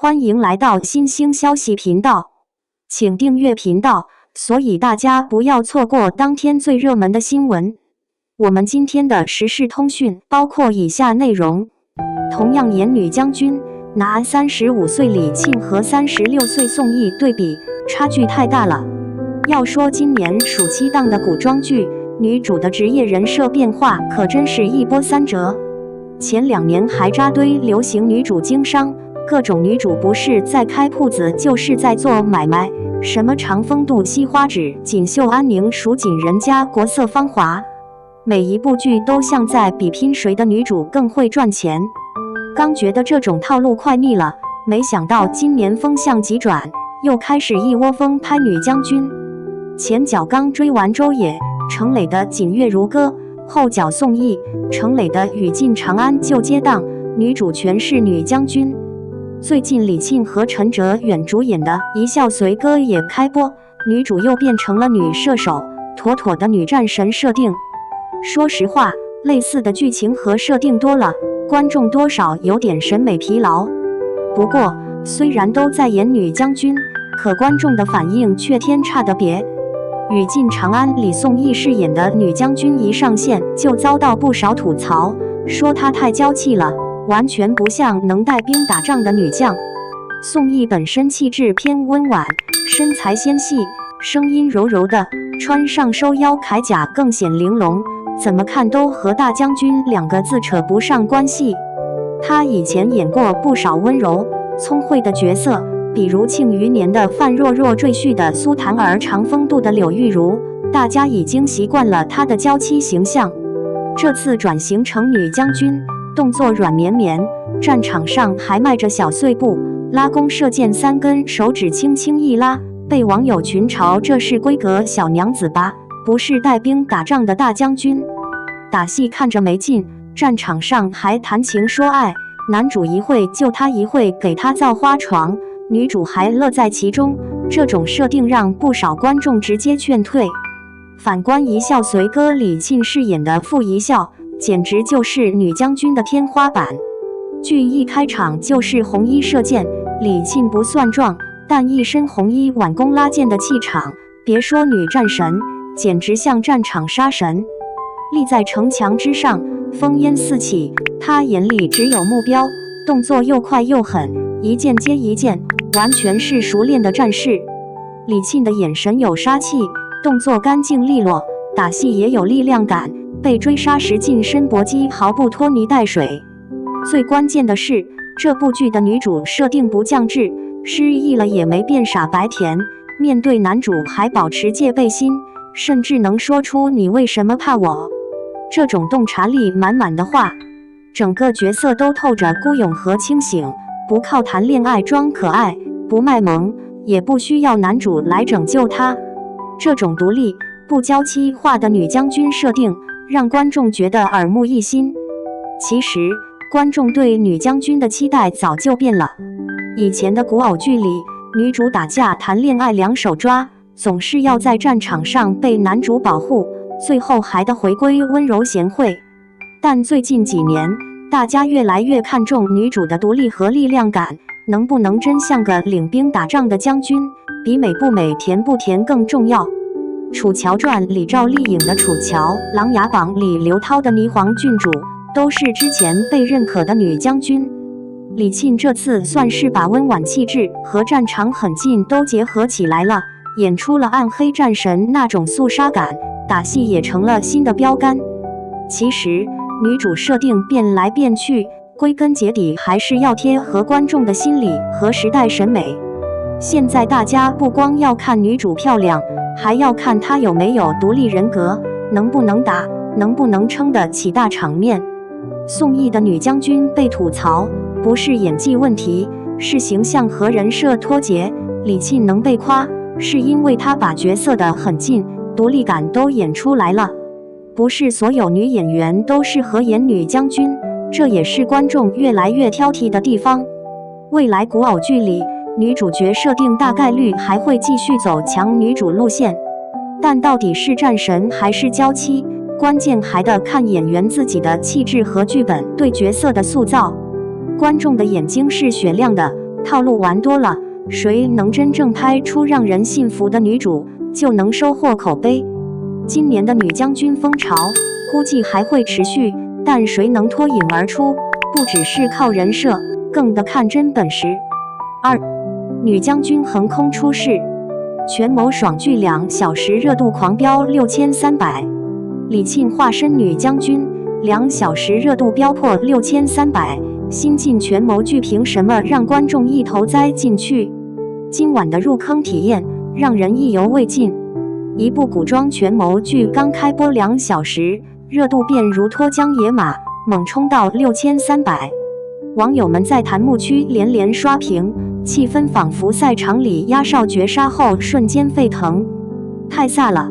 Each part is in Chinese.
欢迎来到新兴消息频道，请订阅频道，所以大家不要错过当天最热门的新闻。我们今天的时事通讯包括以下内容：同样演女将军，拿35岁李沁和36岁宋轶对比，差距太大了。要说今年暑期档的古装剧，女主的职业人设变化可真是一波三折。前2年还扎堆流行女主经商，各种女主不是在开铺子就是在做买卖，什么长风渡、惜花纸、锦绣安宁、蜀锦人家、国色芳华，每一部剧都像在比拼谁的女主更会赚钱。刚觉得这种套路快腻了，没想到今年风向急转，又开始一窝蜂拍女将军。前脚刚追完周也、程磊的《锦月如歌》，后脚宋轶、程磊的《雨尽长安旧街档》，女主全是女将军。最近李沁和陈哲远主演的《一笑随歌》也开播，女主又变成了女射手，妥妥的女战神设定。说实话，类似的剧情和设定多了，观众多少有点审美疲劳。不过，虽然都在演女将军，可观众的反应却天差得别。《雨尽长安》里宋轶饰演的女将军一上线就遭到不少吐槽，说她太娇气了，完全不像能带兵打仗的女将。宋轶本身气质偏温婉，身材纤细，声音柔柔的，穿上收腰铠甲更显玲珑，怎么看都和大将军2个字扯不上关系。她以前演过不少温柔聪慧的角色，比如《庆余年》的范若若、赘婿的苏檀儿、长风渡的柳玉如，大家已经习惯了她的娇妻形象。这次转型成女将军，动作软绵绵，战场上还迈着小碎步，拉弓射箭3根手指轻轻一拉，被网友群嘲这是闺阁小娘子吧，不是带兵打仗的大将军。打戏看着没劲，战场上还谈情说爱，男主一会救她，一会给她造花床，女主还乐在其中，这种设定让不少观众直接劝退。反观《一笑随歌》李沁饰演的傅一笑，简直就是女将军的天花板。剧一开场就是红衣射箭，李沁不算壮，但一身红衣挽弓拉箭的气场，别说女战神，简直像战场杀神。立在城墙之上，烽烟四起，她眼里只有目标，动作又快又狠，一箭接一箭，完全是熟练的战士。李沁的眼神有杀气，动作干净利落，打戏也有力量感，被追杀时近身搏击毫不拖泥带水。最关键的是，这部剧的女主设定不降智，失忆了也没变傻白甜，面对男主还保持戒备心，甚至能说出你为什么怕我，这种洞察力满满的话，整个角色都透着孤勇和清醒，不靠谈恋爱装可爱，不卖萌，也不需要男主来拯救她。这种独立不娇妻化的女将军设定，让观众觉得耳目一新。其实，观众对女将军的期待早就变了。以前的古偶剧里，女主打架谈恋爱两手抓，总是要在战场上被男主保护，最后还得回归温柔贤惠。但最近几年，大家越来越看重女主的独立和力量感，能不能真像个领兵打仗的将军，比美不美、甜不甜更重要。《楚乔传》里赵丽颖的楚乔，《琅琊榜》里刘涛的霓凰郡主，都是之前被认可的女将军。李沁这次算是把温婉气质和战场狠劲都结合起来了，演出了暗黑战神那种肃杀感，打戏也成了新的标杆。其实女主设定变来变去，归根结底还是要贴合观众的心理和时代审美。现在大家不光要看女主漂亮，还要看她有没有独立人格，能不能打，能不能撑得起大场面。宋轶的女将军被吐槽，不是演技问题，是形象和人设脱节。李沁能被夸，是因为她把角色的狠劲、独立感都演出来了。不是所有女演员都适合演女将军，这也是观众越来越挑剔的地方。未来古偶剧里，女主角设定大概率还会继续走强女主路线，但到底是战神还是娇妻，关键还得看演员自己的气质和剧本对角色的塑造。观众的眼睛是雪亮的，套路玩多了，谁能真正拍出让人信服的女主，就能收获口碑。今年的女将军风潮估计还会持续，但谁能脱颖而出，不只是靠人设，更得看真本事。2. 女将军横空出世，权谋爽剧2小时热度狂飙6300，李沁化身女将军，2小时热度飙破6300。新晋权谋剧凭什么让观众一头栽进去？今晚的入坑体验让人意犹未尽。一部古装权谋剧刚开播2小时，热度便如脱缰野马，猛冲到6300。网友们在弹幕区连连刷屏，气氛仿佛赛场里压哨绝杀后瞬间沸腾。太飒了，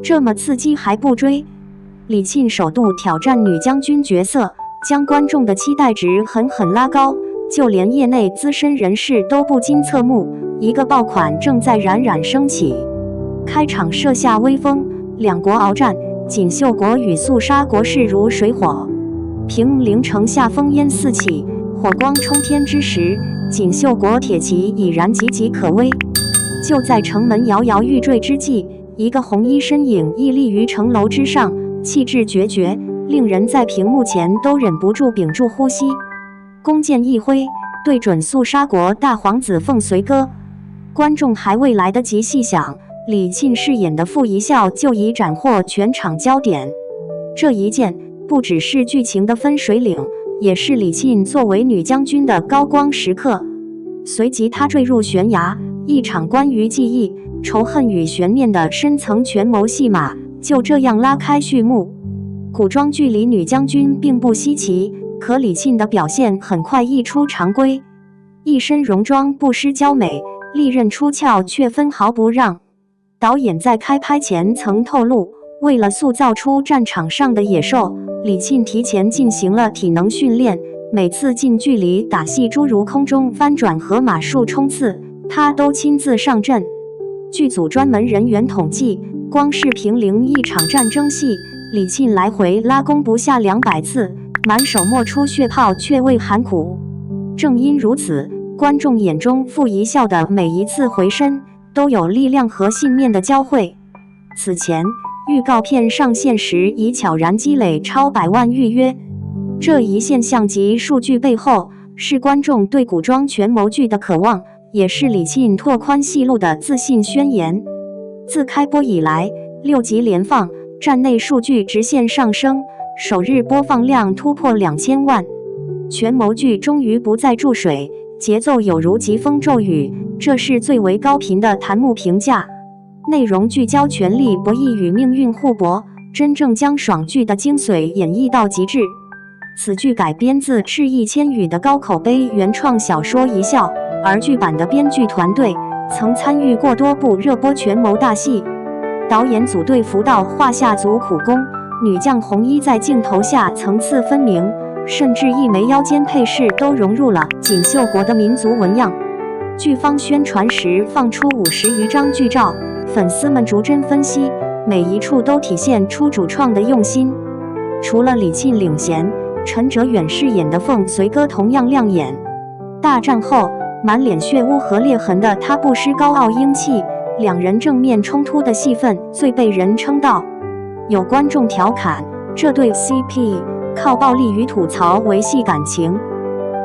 这么刺激还不追？李沁首度挑战女将军角色，将观众的期待值狠狠拉高，就连业内资深人士都不禁侧目，一个爆款正在冉冉升起。开场设下威风，两国鏖战，锦绣国与肃杀国势如水火。平陵城下烽烟四起，火光冲天之时，锦绣国铁骑已然岌岌可危。就在城门摇摇欲坠之际，一个红衣身影屹立于城楼之上，气质决绝，令人在屏幕前都忍不住屏住呼吸。弓箭一挥，对准肃杀国大皇子凤随哥。观众还未来得及细想，李沁饰演的傅仪孝就已斩获全场焦点。这一箭不只是剧情的分水岭，也是李沁作为女将军的高光时刻。随即她坠入悬崖，一场关于记忆、仇恨与悬念的深层权谋戏码就这样拉开序幕。古装剧里女将军并不稀奇，可李沁的表现很快异出常规，一身戎装不失娇美，利刃出鞘却分毫不让。导演在开拍前曾透露，为了塑造出战场上的野兽，李沁提前进行了体能训练，每次近距离打戏，诸如空中翻转和马术冲刺，他都亲自上阵。剧组专门人员统计，光是平陵一场战争戏，李沁来回拉弓不下200次，满手冒出血泡却未喊苦。正因如此，观众眼中傅仪孝的每一次回身都有力量和信念的交汇。此前预告片上线时已悄然积累超100万预约，这一现象级数据背后是观众对古装权谋剧的渴望，也是李沁拓宽戏路的自信宣言。自开播以来，6集连放，站内数据直线上升，首日播放量突破2000万。权谋剧终于不再注水，节奏有如疾风骤雨，这是最为高频的弹幕评价。内容聚焦权力博弈与命运互搏，真正将爽剧的精髓演绎到极致。此剧改编自赤义千语的高口碑原创小说《一笑》，而剧版的编剧团队曾参与过多部热播权谋大戏。导演组对福道画下足苦功，女将红衣在镜头下层次分明，甚至一枚腰间配饰都融入了锦绣国的民族纹样。剧方宣传时放出50余张剧照，粉丝们逐帧分析，每一处都体现出主创的用心。除了李沁领衔，陈哲远饰演的凤随哥同样亮眼。大战后满脸血污和裂痕的他不失高傲英气，两人正面冲突的戏份最被人称道。有观众调侃，这对 CP 靠暴力与吐槽维系感情。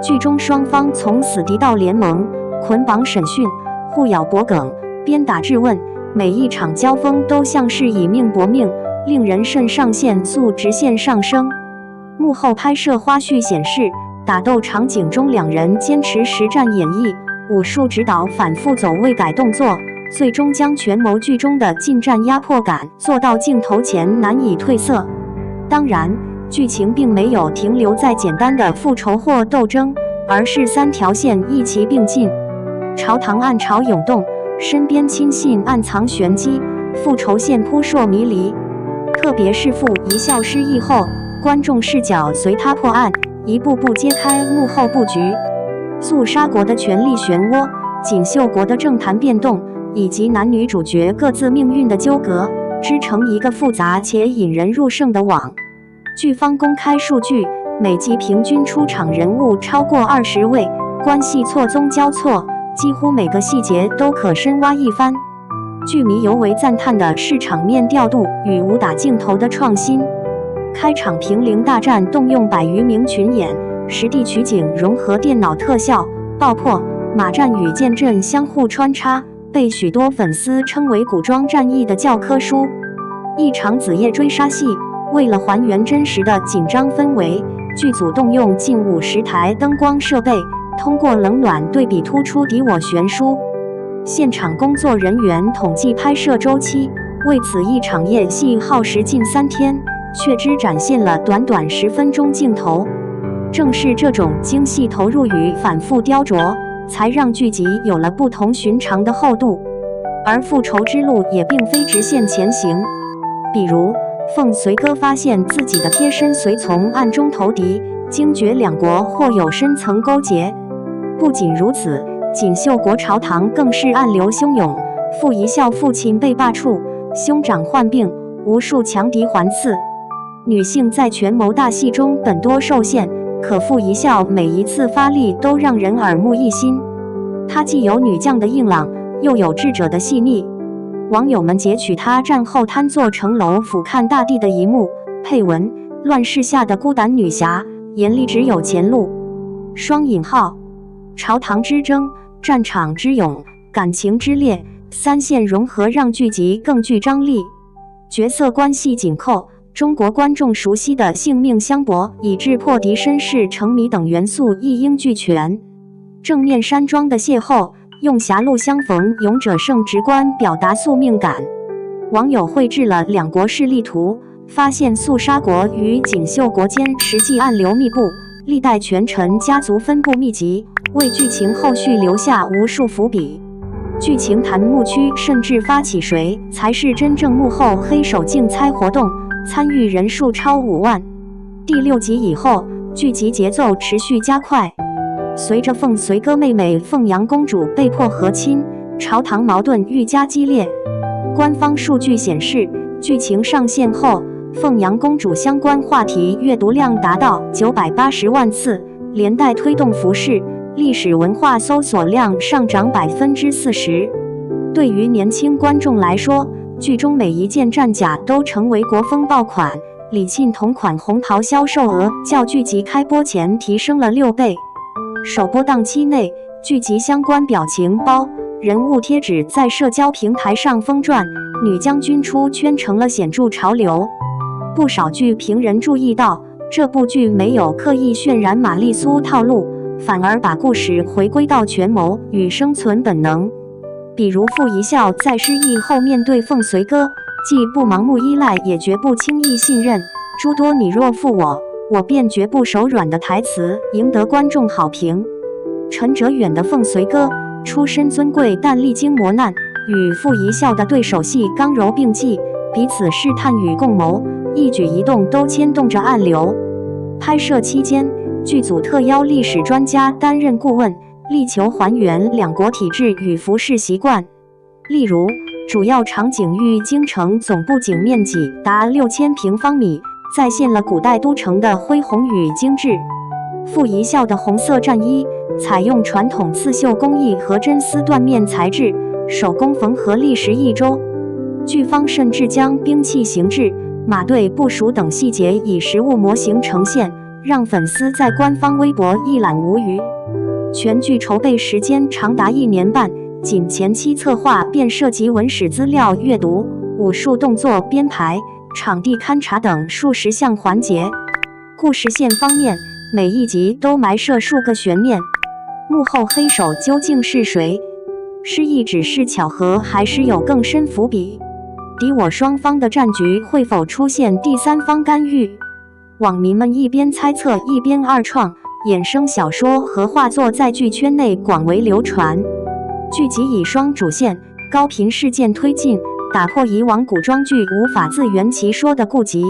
剧中双方从死敌到联盟，捆绑审讯，互咬脖梗，鞭打质问，每一场交锋都像是以命搏命，令人肾上腺素直线上升。幕后拍摄花絮显示，打斗场景中两人坚持实战演绎，武术指导反复走位改动作，最终将权谋剧中的近战压迫感做到镜头前难以褪色。当然，剧情并没有停留在简单的复仇或斗争，而是3条线一齐并进。朝堂暗潮涌动，身边亲信暗藏玄机，复仇线扑朔迷离。特别是傅仪孝失忆后，观众视角随他破案，一步步揭开幕后布局。肃杀国的权力漩涡，锦绣国的政坛变动，以及男女主角各自命运的纠葛，织成一个复杂且引人入胜的网。剧方公开数据，每集平均出场人物超过20位，关系错综交错，几乎每个细节都可深挖一番。剧迷尤为赞叹的是场面调度与武打镜头的创新。开场平陵大战动用100余名群演，实地取景融合电脑特效，爆破、马战与剑阵相互穿插，被许多粉丝称为古装战役的教科书。一场子夜追杀戏，为了还原真实的紧张氛围，剧组动用近50台灯光设备，通过冷暖对比突出敌我悬殊。现场工作人员统计拍摄周期，为此一场夜戏耗时近3天，却只展现了短短10分钟镜头。正是这种精细投入与反复雕琢，才让剧集有了不同寻常的厚度。而复仇之路也并非直线前行，比如凤随哥发现自己的贴身随从暗中投敌，惊觉两国或有深层勾结。不仅如此，锦绣国朝堂更是暗流汹涌，傅一笑父亲被罢黜，兄长患病，无数强敌环伺。女性在权谋大戏中本多受限，可傅一笑每一次发力都让人耳目一新。她既有女将的硬朗，又有智者的细腻。网友们截取她战后瘫坐城楼俯瞰大地的一幕，配文：乱世下的孤胆女侠，眼里只有前路。双引号。朝堂之争、战场之勇、感情之烈，3线融合让剧集更具张力。角色关系紧扣，中国观众熟悉的性命相搏以至破敌身世成谜等元素一应俱全。正面山庄的邂逅，用狭路相逢勇者胜直观表达宿命感。网友绘制了两国势力图，发现肃杀国与锦绣国间实际暗流密布，历代权臣家族分布密集，为剧情后续留下无数伏笔。剧情弹幕区甚至发起谁才是真正幕后黑手竞猜活动，参与人数超5万。第6集以后，剧集节奏持续加快。随着凤随哥妹妹凤阳公主被迫和亲，朝堂矛盾愈加激烈。官方数据显示，剧情上线后，凤阳公主相关话题阅读量达到980万次，连带推动服饰、历史文化搜索量上涨40%。对于年轻观众来说，剧中每一件战甲都成为国风爆款，李沁同款红袍销售额较剧集开播前提升了6倍。首播档期内，剧集相关表情包、人物贴纸在社交平台上疯转，女将军出圈成了显著潮流。不少剧评人注意到，这部剧没有刻意渲染玛丽苏套路，反而把故事回归到权谋与生存本能。比如傅一笑在失忆后面对凤随哥，既不盲目依赖，也绝不轻易信任，诸多你若负我，我便绝不手软的台词赢得观众好评。陈哲远的凤随哥出身尊贵，但历经磨难，与傅一笑的对手戏刚柔并济，彼此试探与共谋，一举一动都牵动着暗流。拍摄期间，剧组特邀历史专家担任顾问，力求还原两国体制与服饰习惯。例如，主要场景域京城总部景面积达6000平方米，再现了古代都城的恢宏与精致。傅一笑的红色战衣采用传统刺绣工艺和真丝缎面材质，手工缝合历时1周。剧方甚至将兵器形制、马队部署等细节以实物模型呈现，让粉丝在官方微博一览无余。全剧筹备时间长达1年半，仅前期策划便涉及文史资料阅读、武术动作编排、场地勘察等数十项环节。故事线方面，每一集都埋设数个悬念，幕后黑手究竟是谁？失忆只是巧合，还是有更深伏笔？敌我双方的战局会否出现第三方干预？网民们一边猜测，一边二创，衍生小说和画作在剧圈内广为流传。剧集以双主线、高频事件推进，打破以往古装剧无法自圆其说的痼疾。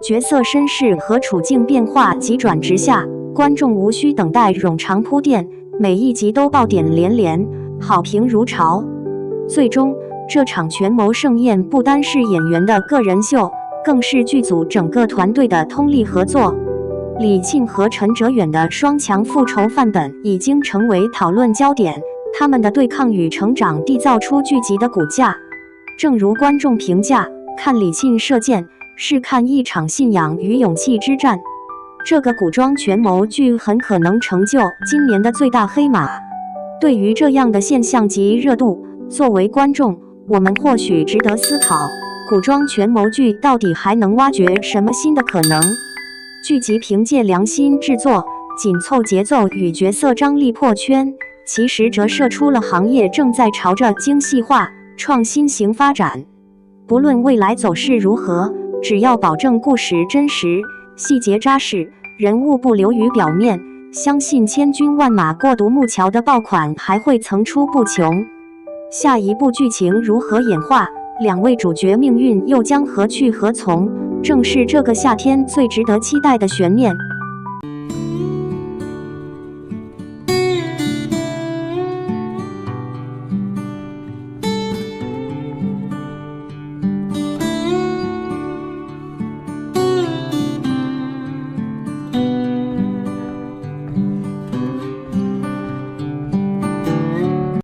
角色身世和处境变化急转直下，观众无需等待冗长铺垫，每一集都爆点连连，好评如潮。最终，这场权谋盛宴不单是演员的个人秀，更是剧组整个团队的通力合作。李沁和陈哲远的双强复仇范本已经成为讨论焦点，他们的对抗与成长缔造出剧集的骨架。正如观众评价，看李沁射箭是看一场信仰与勇气之战。这个古装权谋剧很可能成就今年的最大黑马。对于这样的现象及热度，作为观众，我们或许值得思考，古装权谋剧到底还能挖掘什么新的可能？剧集凭借良心制作、紧凑节奏与角色张力破圈，其实折射出了行业正在朝着精细化、创新型发展。不论未来走势如何，只要保证故事真实、细节扎实、人物不流于表面，相信千军万马过独木桥的爆款还会层出不穷。下一步剧情如何演化，两位主角命运又将何去何从，正是这个夏天最值得期待的悬念。